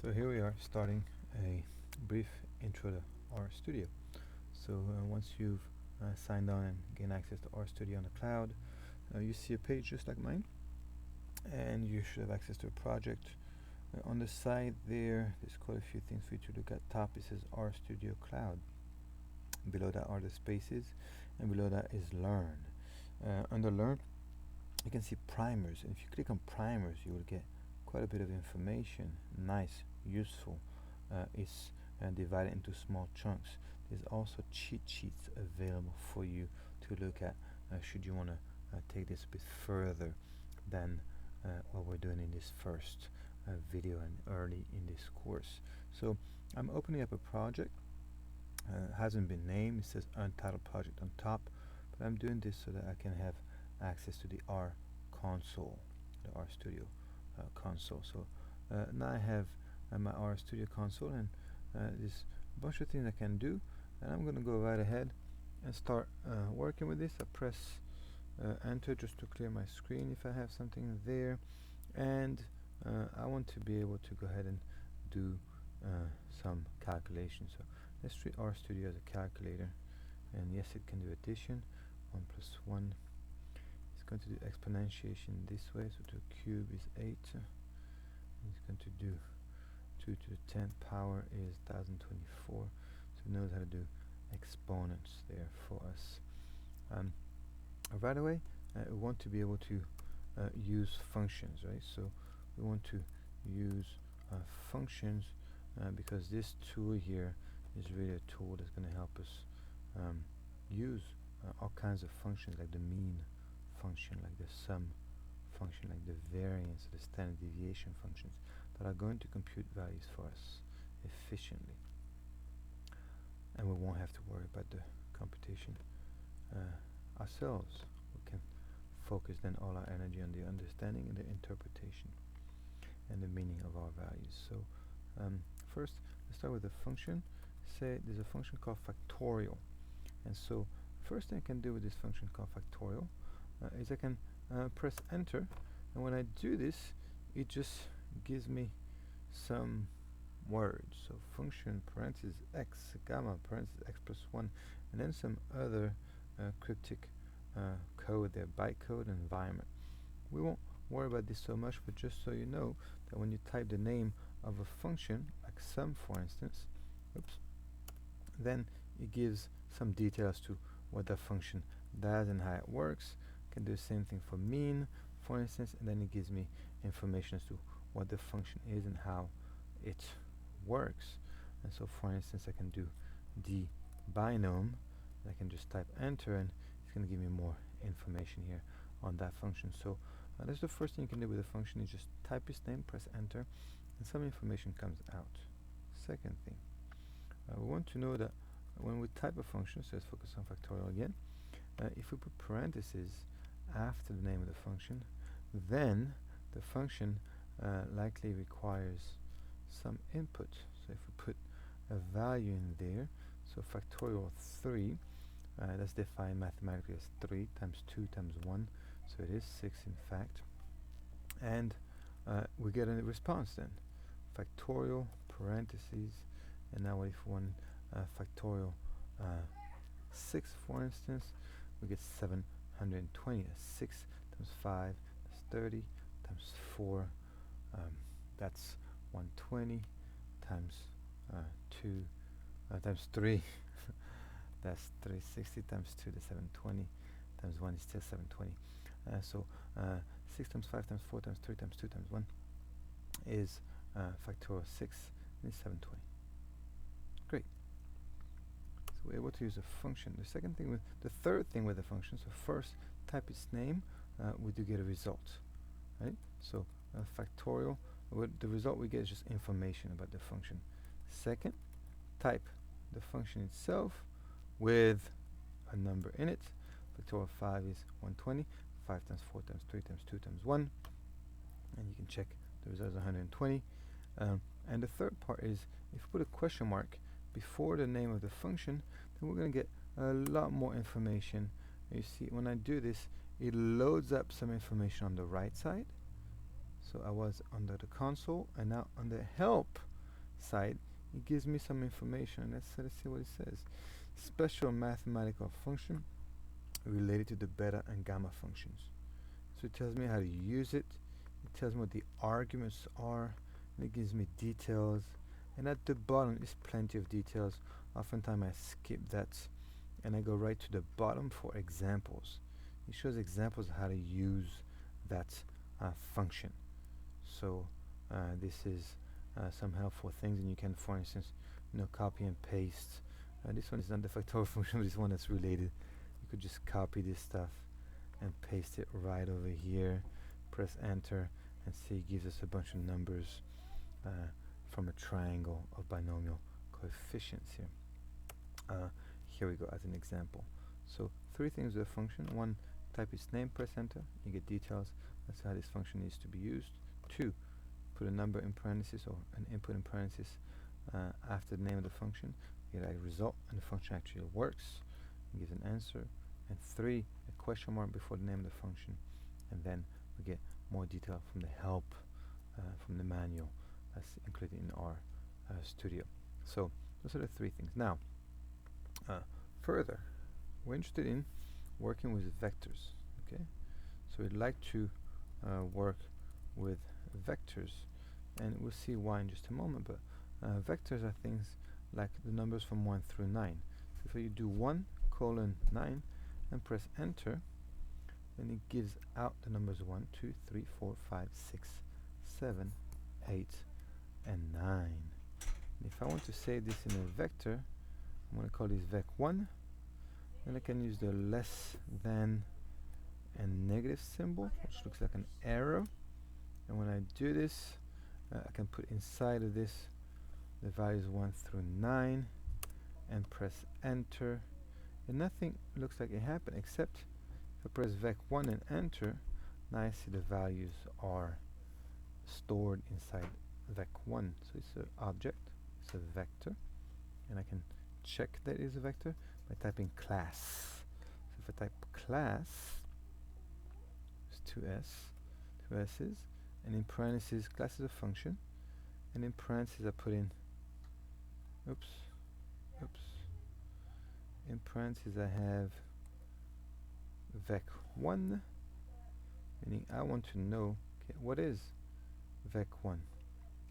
So here we are starting a brief intro to RStudio. So once you've signed on and gain access to RStudio on the cloud, you see a page just like mine, and you should have access to a project. On the side there's quite a few things for you to look at. Top it says RStudio Cloud. Below that are the spaces, and below that is Learn. Under Learn, you can see primers, and if you click on primers, you will get quite a bit of information. Nice, useful. It's divided into small chunks. There's also cheat sheets available for you to look at should you want to take this a bit further than what we're doing in this first video and early in this course. So I'm opening up a project. Hasn't been named. It says Untitled Project on top, but I'm doing this so that I can have access to the R console, the RStudio console. So now I have my RStudio console, and there's a bunch of things I can do, and I'm going to go right ahead and start working with this. I press enter just to clear my screen if I have something there, and I want to be able to go ahead and do some calculations. So let's treat RStudio as a calculator, and yes, it can do addition. 1 plus 1 is going to do exponentiation this way, so 2 cubed is 8. It's going to do 2 to the 10th power is 1024, so it knows how to do exponents there for us. Right away, we want to be able to use functions, right? So we want to use functions because this tool here is really a tool that's going to help us use all kinds of functions, like the mean function, like the sum function, like the variance, the standard deviation functions that are going to compute values for us efficiently, and we won't have to worry about the computation ourselves. We can focus then all our energy on the understanding and the interpretation and the meaning of our values. So first, let's start with a function. Say there's a function called factorial, and so first thing I can do with this function called factorial is I can press enter, and when I do this, it just gives me some words. So function parentheses x gamma parentheses x plus 1, and then some other cryptic code there, bytecode and environment. We won't worry about this so much, but just so you know that when you type the name of a function, like sum for instance, then it gives some details to what that function does and how it works. Can do the same thing for mean, for instance, and then it gives me information as to what the function is and how it works. And so, for instance, I can do the binom. I can just type enter, and it's going to give me more information here on that function. So that's the first thing you can do with a function, is just type its name, press enter, and some information comes out. Second thing, we want to know that when we type a function, so let's focus on factorial again, if we put parentheses after the name of the function, then the function likely requires some input. So if we put a value in there, so factorial 3, that's defined mathematically as 3 times 2 times 1, so it is 6 in fact, and we get a response then, factorial parentheses, and now if one factorial 6 for instance, we get 720. That's 6 times 5, that's 30, times 4, that's 120, times 2, times 3, that's 360, times 2, that's 720, times 1 is still 720. So 6 times 5 times 4 times 3 times 2 times 1 is factorial 6, and it's 720. Great. So we're able to use a function. The third thing with the function, so first type its name, we do get a result, right? So factorial, the result we get is just information about the function. Second, type the function itself with a number in it. Factorial 5 is 120, 5 times 4 times 3 times 2 times 1, and you can check the result is 120. And the third part is, if we put a question mark before the name of the function, then we're going to get a lot more information. You see, when I do this, it loads up some information on the right side. So I was under the console, and now under help, side, it gives me some information. Let's see what it says. Special mathematical function related to the beta and gamma functions. So it tells me how to use it. It tells me what the arguments are, and it gives me details. And at the bottom is plenty of details. Oftentimes I skip that and I go right to the bottom for examples. It shows examples of how to use that function. So this is some helpful things, and you can, for instance, copy and paste. This one is not the factorial function, but this one that's related. You could just copy this stuff and paste it right over here. Press enter and see it gives us a bunch of numbers from a triangle of binomial coefficients here. Here we go as an example. So 3 things with a function. 1, type its name, press enter, you get details. That's how this function needs to be used. 2, put a number in parentheses or an input in parentheses after the name of the function. You get a result, and the function actually works. It gives an answer. And 3, a question mark before the name of the function. And then we get more detail from the help from the manual that's included in our studio. So those are the 3 things. Now, further, we're interested in working with vectors. Okay, so we'd like to work with vectors, and we'll see why in just a moment. But vectors are things like the numbers from 1 through 9. So if you do 1:9 and press enter, then it gives out the numbers 1, 2, 3, 4, 5, 6, 7, 8, and 9. And if I want to save this in a vector, I'm going to call this vec1. Then I can use the less than and negative symbol, which looks like an arrow. And when I do this, I can put inside of this the values 1 through 9 and press enter. And nothing looks like it happened, except if I press vec1 and enter, now I see the values are stored inside vec1. So it's an object, it's a vector, and I can check that it is a vector by typing class. So if I type class, it's 2 S's, and in parentheses, class is a function, and in parentheses I put in, in parentheses I have vec1, meaning I want to know, okay, what is vec1?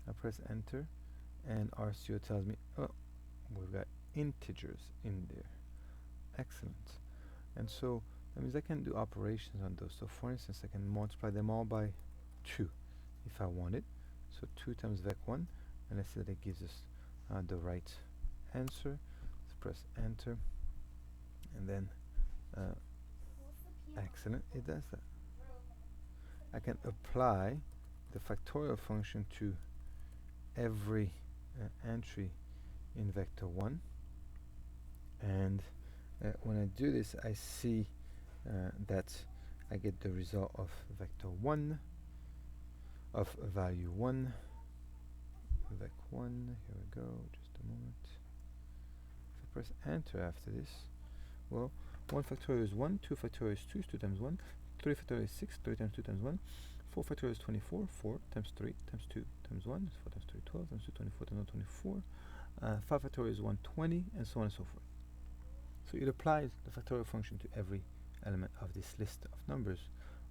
I press enter, and RStudio tells me, oh, we've got integers in there. Excellent. And so that means I can do operations on those. So for instance, I can multiply them all by 2 if I wanted. So 2 times vec1, and let's see that it gives us the right answer. Let's press enter, and then excellent, it does that. I can apply the factorial function to every entry in vector 1, and when I do this, I see that I get the result of vector 1 of value 1, vec1. Here we go, just a moment. If I press enter after this, well, 1 factorial is 1, 2 factorial is 2 times 1, 3 factorial is 6, 3 times 2 times 1, 4 factorial is 24, 4 times 3 times 2 times 1, 4 times 3, 12, times 2, 24 times 1, 24, 5 factorial is 120, and so on and so forth. So it applies the factorial function to every element of this list of numbers,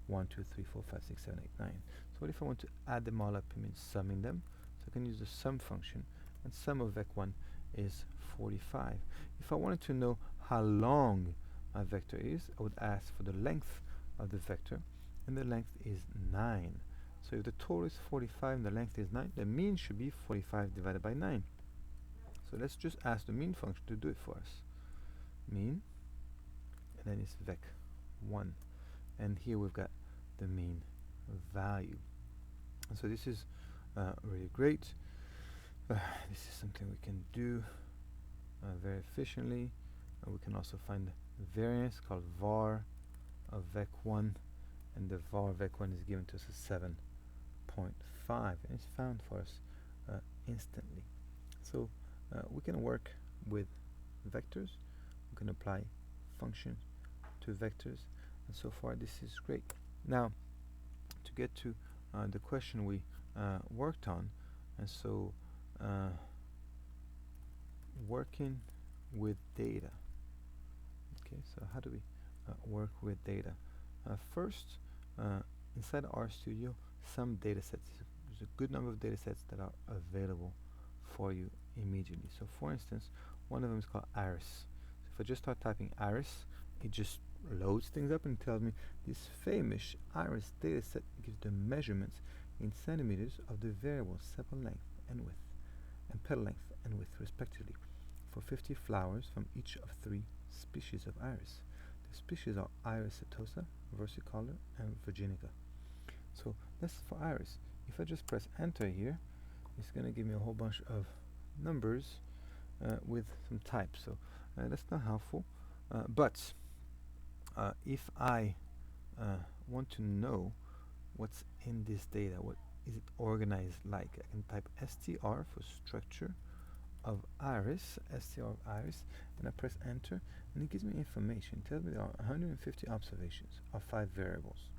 1, 2, 3, 4, 5, 6, 7, 8, 9. So what if I want to add them all up? It means summing them. So I can use the sum function, and sum of vec1 is 45. If I wanted to know how long my vector is, I would ask for the length of the vector, and the length is 9. So if the total is 45 and the length is 9, the mean should be 45 divided by 9. So let's just ask the mean function to do it for us. Mean, and then it's vec1, and here we've got the mean value. And so this is really great. This is something we can do very efficiently. We can also find the variance called var of vec1, and the var of vec1 is given to us as 7.5, and it's found for us instantly. So we can work with vectors. We can apply functions to vectors, and so far this is great. Now, to get to the question we worked on, and so working with data. Okay, so how do we work with data? First, inside RStudio, some data sets. There's a good number of data sets that are available for you immediately. So, for instance, one of them is called iris. So if I just start typing iris, it just loads things up and tells me this famous iris data set gives the measurements in centimeters of the variables sepal length and width and petal length and width respectively for 50 flowers from each of 3 species of iris. The species are Iris setosa, versicolor, and virginica. So that's for iris. If I just press enter here, it's going to give me a whole bunch of numbers with some types. So that's not helpful. But if I want to know what's in this data, what is it organized like, I can type str for structure of iris, str of iris, and I press enter, and it gives me information. It tells me there are 150 observations of 5 variables,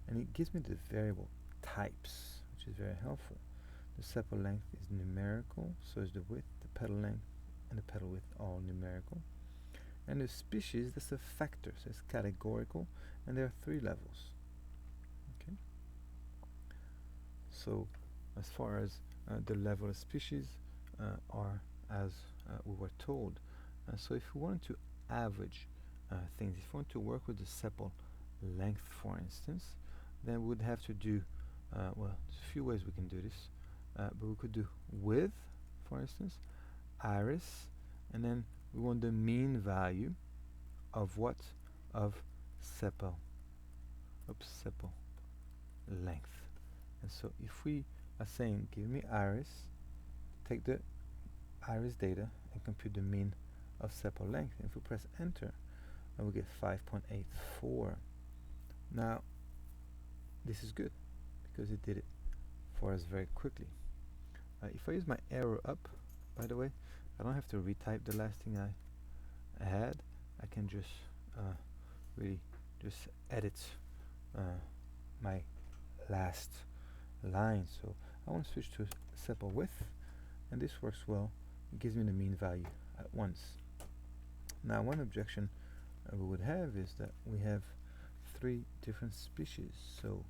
and it gives me the variable types, which is very helpful. The sepal length is numerical, so is the width, the petal length, and the petal width all numerical. And the species, that's a factor, so it's categorical, and there are 3 levels. Okay. So as far as the level of species are as we were told. So if we want to average things, if we want to work with the sepal length, for instance, then we would have to do, well, there's a few ways we can do this, but we could do width, for instance, iris, and then we want the mean value of what? Of sepal, sepal length. And so if we are saying, give me iris, take the iris data and compute the mean of sepal length. And if we press enter, we get 5.84. Now, this is good because it did it for us very quickly. If I use my arrow up, by the way, I don't have to retype the last thing I had. I can just really just edit my last line. So I want to switch to sepal width, and this works well. It gives me the mean value at once. Now, one objection we would have is that we have 3 different species, so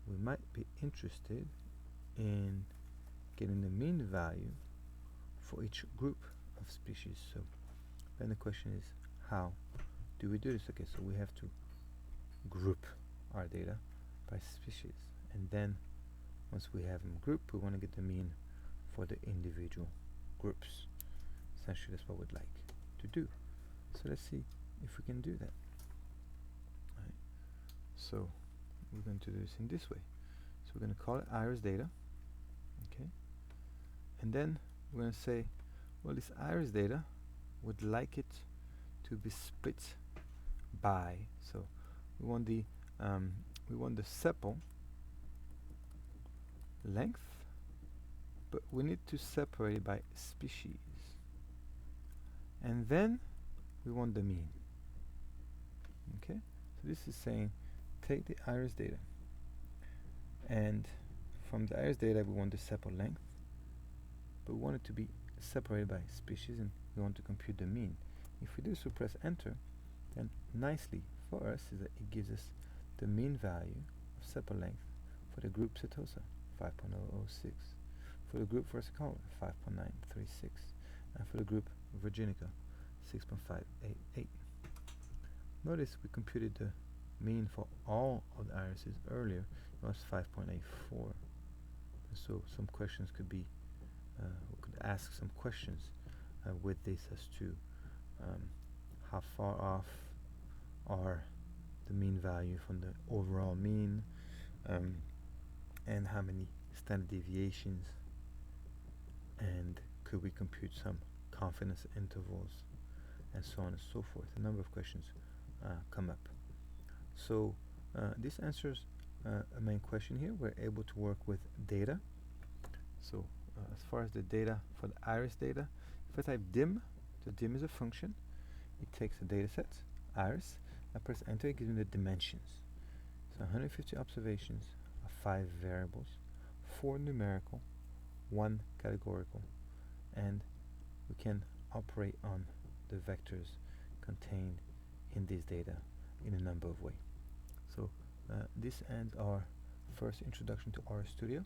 we might be interested in getting the mean value for each group of species. So then the question is, how do we do this? Okay, so we have to group our data by species, and then once we have them grouped, we want to get the mean for the individual groups. Essentially, that's what we'd like to do. So let's see if we can do that. Right. So we're going to do this in this way. So we're going to call it iris data. Okay. And then we're going to say, well, this iris data would like it to be split by. So we want the sepal length, but we need to separate it by species. And then we want the mean. Okay? So this is saying take the iris data, and from the iris data we want the sepal length, but we want it to be separated by species, and we want to compute the mean. If we do so, press enter, then nicely for us is that it gives us the mean value of sepal length for the group setosa, 5.006, for the group versicolor, 5.936, and for the group virginica, 6.588. Notice we computed the mean for all of the irises earlier. It was 5.84. So some questions could be, we could ask some questions with this as to how far off are the mean value from the overall mean, and how many standard deviations, and could we compute some confidence intervals, and so on and so forth. A number of questions come up. So this answers a main question here. We're able to work with data. So as far as the data for the iris data, if I type dim, the dim is a function. It takes a data set, iris, I press enter, it gives me the dimensions. So 150 observations of 5 variables, 4 numerical, 1 categorical, and can operate on the vectors contained in this data in a number of ways. So this ends our first introduction to RStudio.